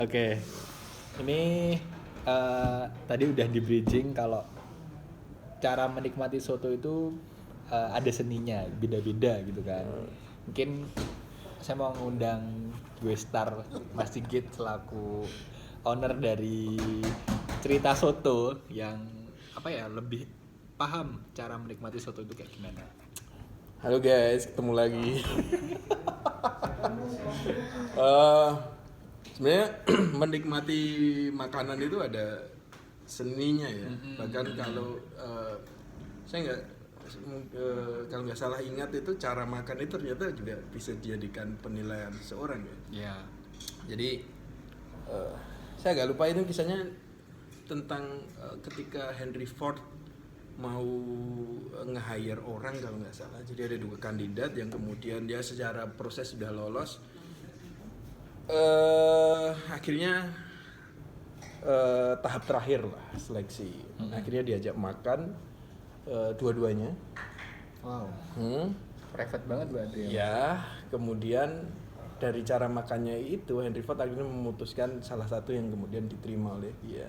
Oke, ini tadi udah di bridging kalau cara menikmati soto itu ada seninya, beda-beda gitu kan. Mungkin saya mau ngundang gue Star Mas Sigit selaku owner dari Cerita Soto yang apa ya lebih paham cara menikmati soto itu kayak gimana. Halo guys, ketemu lagi. Eh, Sebenarnya menikmati makanan itu ada seninya ya. Bahkan kalau saya kalau nggak salah ingat itu cara makan itu ternyata juga bisa dijadikan penilaian seseorang ya. Ya. Jadi saya agak lupa itu kisahnya tentang ketika Henry Ford mau nge-hire orang kalau nggak salah. Jadi ada 2 kandidat yang kemudian dia secara proses sudah lolos. Akhirnya tahap terakhir lah seleksi. Akhirnya diajak makan dua-duanya. Wow. Hmm. Private banget berarti ya. Ya, kemudian dari cara makannya itu Henry Ford akhirnya memutuskan salah satu yang kemudian diterima oleh dia.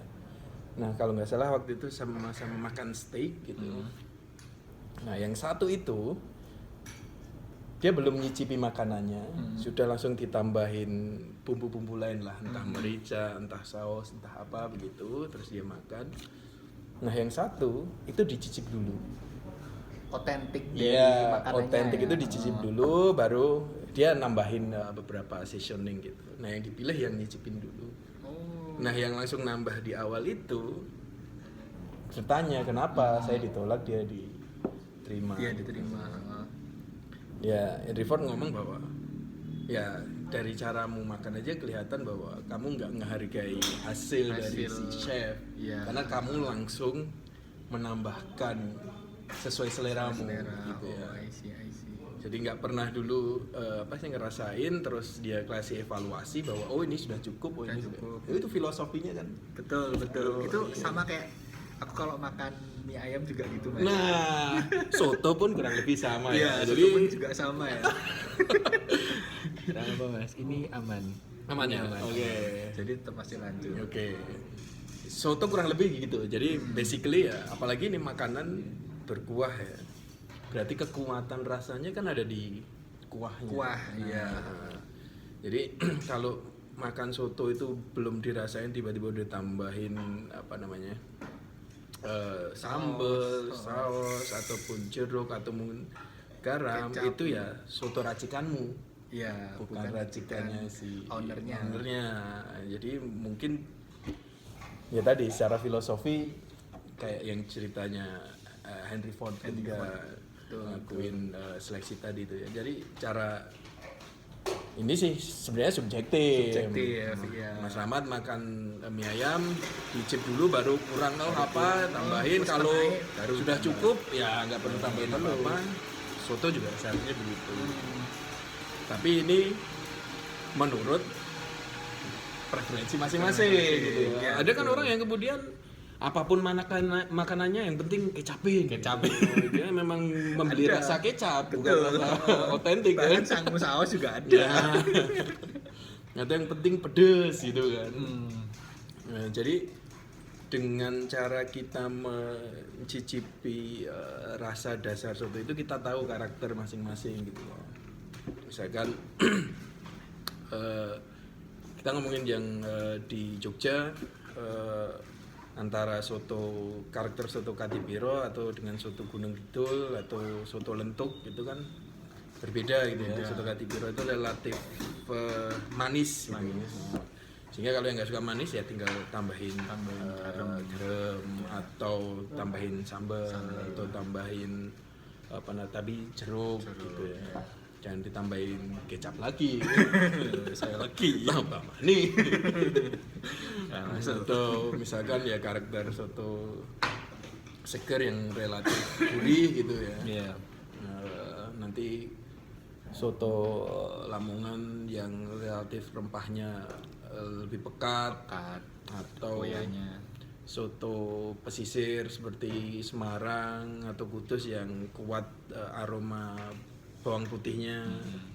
Nah, kalau nggak salah waktu itu sama-sama makan steak gitu. Nah, yang satu itu dia belum nyicipi makanannya, sudah langsung ditambahin bumbu-bumbu lain lah, entah merica, entah saus, entah apa begitu, terus dia makan. Nah, yang satu itu dicicip dulu. Otentik dari Iya, makanannya. otentik ya. itu dicicip dulu, baru dia nambahin beberapa seasoning gitu. Nah, yang dipilih yang nyicipin dulu. Oh. Nah, yang langsung nambah di awal itu bertanya kenapa saya ditolak, dia diterima. Dia diterima. Ya, Henry Ford ngomong bahwa ya dari caramu makan aja kelihatan bahwa kamu nggak menghargai hasil dari si chef. Iya. Karena kamu langsung menambahkan sesuai seleramu gitu ya. I see. Jadi nggak pernah dulu ngerasain, terus dia kasih evaluasi bahwa oh ini sudah cukup, Sudah ini cukup. sudah. Itu filosofinya kan. Betul. Itu Iya. sama kayak aku kalau makan mie ayam juga gitu, Mas. Nah, soto pun kurang lebih sama Iya, ya. jadi pun juga sama ya. Nah, apa Mas? Ini aman. Aman ya? Aman. Oke. Jadi tetap masih lanjut. Oke. Soto kurang lebih gitu. Jadi basically ya, apalagi ini makanan berkuah ya. Berarti kekuatan rasanya kan ada di kuahnya. Kuah, iya. Jadi kalau makan soto itu belum dirasain, tiba-tiba udah tambahin apa namanya? Sambal, saus ataupun jeruk atau mungkin garam, Kecap. itu ya soto racikanmu. Iya, Bukan racikannya si ownernya. Jadi mungkin ya tadi secara filosofi kayak yang ceritanya Henry Ford ketika ngelakuin seleksi tadi itu ya. Jadi cara ini sih sebenarnya subjektif. Iya. Mas Rahmat makan mie ayam dicip dulu, baru kurang apa tambahin, kalau baru sudah cukup ya nggak perlu tambahin apa-apa. Soto juga seharusnya begitu. Tapi ini menurut preferensi masing-masing gitu ya. Ada kan orang yang kemudian apapun makanannya yang penting kecapin. Dia memang membeli rasa kecap, bukan rasa otentik kan. Bahkan sanggup saus juga ada. Ya. Ada yang penting pedes gitu kan. Nah, jadi dengan cara kita mencicipi rasa dasar soto itu, kita tahu karakter masing-masing gitu. Misalkan kita ngomongin yang di Jogja, antara karakter soto Kadipiro atau dengan soto Gunung Kidul atau soto Lentuk itu kan berbeda gitu ya. Soto Kadipiro itu relatif manis. Sehingga kalau yang nggak suka manis ya tinggal tambahin garam atau tambahin sambal atau tambahin tapi jeruk gitu ya. Jangan ditambahin kecap lagi. Saya lagi tambah manis. Nah, soto misalkan ya karakter soto seger yang relatif gurih gitu ya. Iya. Nanti soto Lamongan yang relatif rempahnya lebih pekat atau Koyanya. soto pesisir seperti Semarang atau Kudus yang kuat aroma bawang putihnya,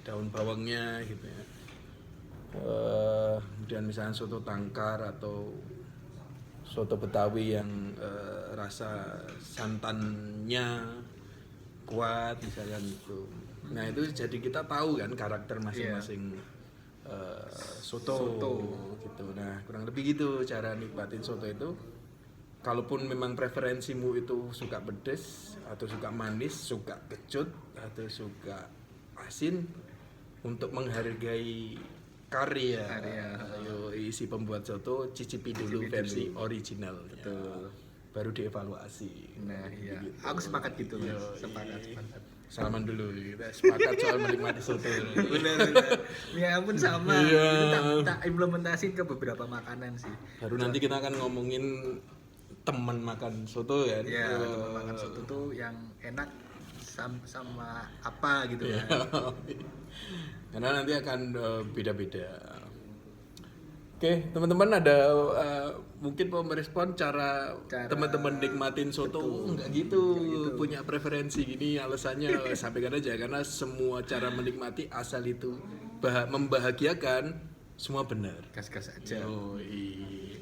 daun bawangnya gitu ya. Kemudian misalnya soto tangkar atau soto Betawi yang rasa santannya kuat misalnya gitu. Nah itu jadi kita tahu kan karakter masing-masing soto gitu. Nah kurang lebih gitu cara nikmatin soto itu. Kalaupun memang preferensimu itu suka pedes atau suka manis, suka kecut atau suka asin, untuk menghargai karya ayo isi pembuat soto, cicipi dulu versi original. Betul. Baru dievaluasi. Nah iya, aku sepakat gitu Mas. Sepakat. Salaman dulu, kita sepakat soal menikmati soto. Benar. Ya ampun sama. Iya. Itu tak implementasiin ke beberapa makanan sih. Baru nanti kita akan ngomongin teman makan soto ya. Iya, teman makan soto tuh yang enak sama apa gitu kan. Karena nanti akan beda-beda. Oke, teman-teman ada mungkin mau merespon cara teman-teman nikmatin soto. Enggak gitu, punya preferensi gini alasannya sampaikan aja, karena semua cara menikmati asal itu membahagiakan semua benar. Gas-gas aja. Yoi.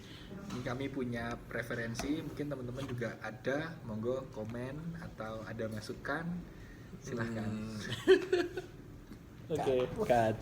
Ini kami punya preferensi, mungkin teman-teman juga ada, monggo komen atau ada masukan, silahkan. Oke, cut.